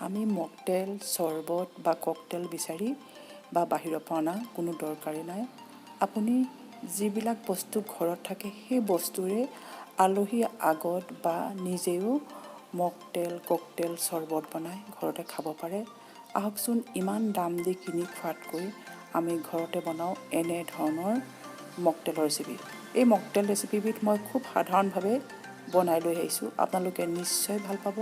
আমি মকটেল চৰ্বত বা ককটেল বিচাৰি বা বাহিৰৰ পৰা অনা কোনো দৰকাৰেই নাই। আপুনি যিবিলাক বস্তু ঘৰত থাকে সেই বস্তুৰে আলহীৰ আগত বা নিজেও মকটেল ককটেল চৰ্বত বনাই ঘৰতে খাব পাৰে। আহকচোন, ইমান দাম দি কিনি খোৱাতকৈ আমি ঘৰতে বনাওঁ এনে ধৰণৰ মকটেলৰ ৰেচিপি। এই মকটেল ৰেচিপিবিধ মই খুব সাধাৰণভাৱে বনাই লৈ আহিছোঁ। আপোনালোকে নিশ্চয় ভাল পাব।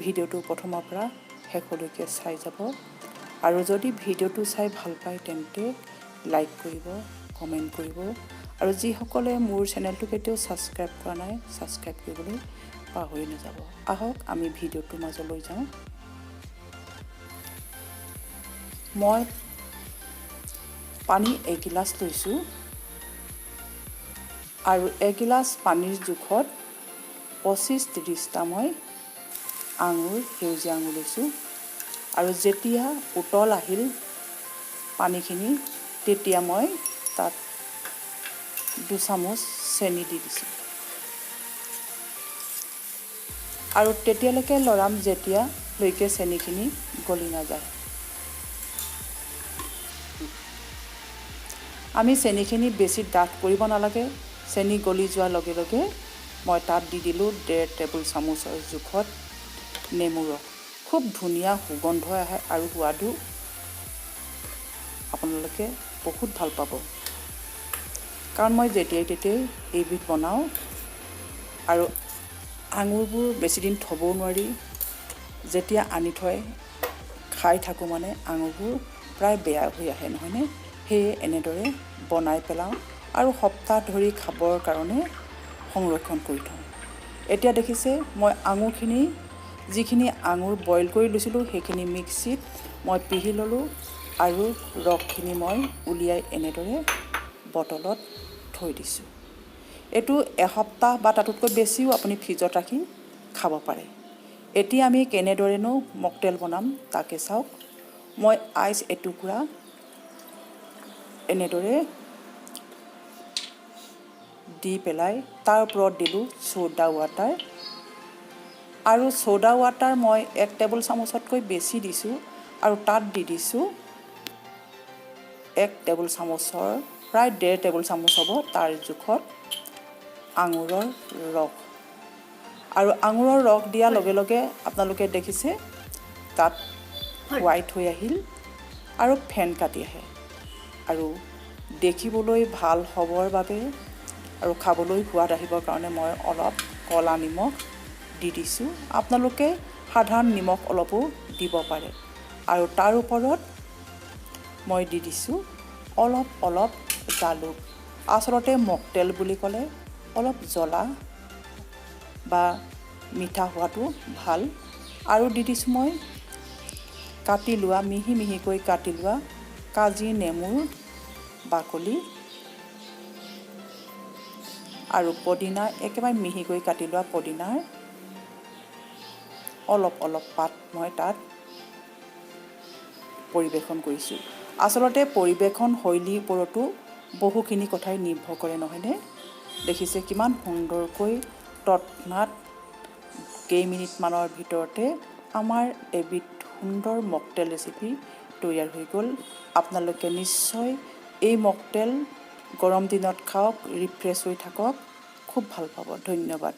ভিডিঅ'টো প্ৰথমৰ পৰা শেষলৈকে চাই যাব। আৰু যদি ভিডিঅ'টো চাই ভাল পায় তেন্তে লাইক কৰিব, কমেণ্ট কৰিব। আৰু যিসকলে মোৰ চেনেলটো কেতিয়াও ছাবস্ক্ৰাইব কৰা নাই, ছাবস্ক্ৰাইব কৰিবলৈ পাহৰি নাযাব। আহক আমি ভিডিঅ'টোৰ মাজলৈ যাওঁ। মই পানী এগিলাচ লৈছোঁ আৰু এগিলাচ পানীৰ জোখত 25-30টা মই সেউজীয়া আঙুৰ লৈছোঁ। আৰু যেতিয়া উতল আহিল পানীখিনি, তেতিয়া মই তাত 2 চামুচ চেনি দি দিছোঁ। আৰু তেতিয়ালৈকে লৰাম যেতিয়ালৈকে চেনিখিনি গলি নাযায়। আমি চেনিখিনি বেছি ডাঠ কৰিব নালাগে। চেনি গলি যোৱাৰ লগে লগে মই তাত দি দিলোঁ 1.5 টেবুল চামুচৰ জোখত নেমু ৰস। খুব ধুনীয়া সুগন্ধ আহে আৰু সোৱাদো আপোনালোকে বহুত ভাল পাব। কাৰণ মই যেতিয়াই তেতিয়াই এইবিধ বনাওঁ আৰু আঙুৰবোৰ বেছিদিন থ'বও নোৱাৰি। যেতিয়া আনি থৈ খাই থাকোঁ মানে আঙুৰবোৰ প্ৰায় বেয়া হৈ আহে, নহয়নে? সেয়ে এনেদৰে বনাই পেলাওঁ আৰু সপ্তাহ ধৰি খাবৰ কাৰণে সংৰক্ষণ কৰি থওঁ। এতিয়া দেখিছে মই যিখিনি আঙুৰ বইল কৰি লৈছিলোঁ সেইখিনি মিক্সিত মই পিহি ল'লোঁ আৰু ৰসখিনি মই উলিয়াই এনেদৰে বটলত থৈ দিছোঁ। এইটো এসপ্তাহ বা তাতোতকৈ বেছিও আপুনি ফ্ৰিজত ৰাখি খাব পাৰে। এতিয়া আমি কেনেদৰেনো মকটেল বনাম তাকে চাওক। মই আইচ এটুকুৰা এনেদৰে দি পেলাই তাৰ ওপৰত দিলোঁ ছ'ডা ৱাটাৰ। আৰু ছ'ডা ৱাটাৰ মই 1 টেবুল চামুচতকৈ বেছি দিছোঁ আৰু তাত দি দিছোঁ 1 টেবুল চামুচৰ প্ৰায় 1.5 টেবুল চামুচ হ'ব তাৰ জোখত আঙুৰৰ ৰস। আৰু আঙুৰৰ ৰস দিয়াৰ লগে লগে আপোনালোকে দেখিছে তাত হোৱাইট হৈ আহিল আৰু ফেন কাটি আহে। আৰু দেখিবলৈ ভাল হ'বৰ বাবে আৰু খাবলৈ সোৱাদ আহিবৰ কাৰণে মই অলপ ক'লা নিমখ দি দিছোঁ। আপোনালোকে সাধাৰণ নিমখ অলপো দিব পাৰে। আৰু তাৰ ওপৰত মই দি দিছোঁ অলপ জালুক। আচলতে মকটেল বুলি ক'লে অলপ জ্বলা বা মিঠা হোৱাটো ভাল। আৰু দি দিছোঁ মই মিহি মিহিকৈ কাটি লোৱা কাজি নেমুৰ বাকলি আৰু পদিনা, একেবাৰে মিহিকৈ কাটি লোৱা পদিনাৰ অলপ পাত মই তাত পৰিৱেশন কৰিছোঁ। আচলতে পৰিৱেশন শৈলীৰ ওপৰতো বহুখিনি কথাই নিৰ্ভৰ কৰে, নহয়নে? দেখিছে কিমান সুন্দৰকৈ তৎক্ষণাত কেইমিনিটমানৰ ভিতৰতে আমাৰ এবিধ সুন্দৰ মকটেল ৰেচিপি তৈয়াৰ হৈ গ'ল। আপোনালোকে নিশ্চয় এই মকটেল গৰম দিনত খাওক, ৰিফ্ৰেছ হৈ থাকক, খুব ভাল পাব। ধন্যবাদ।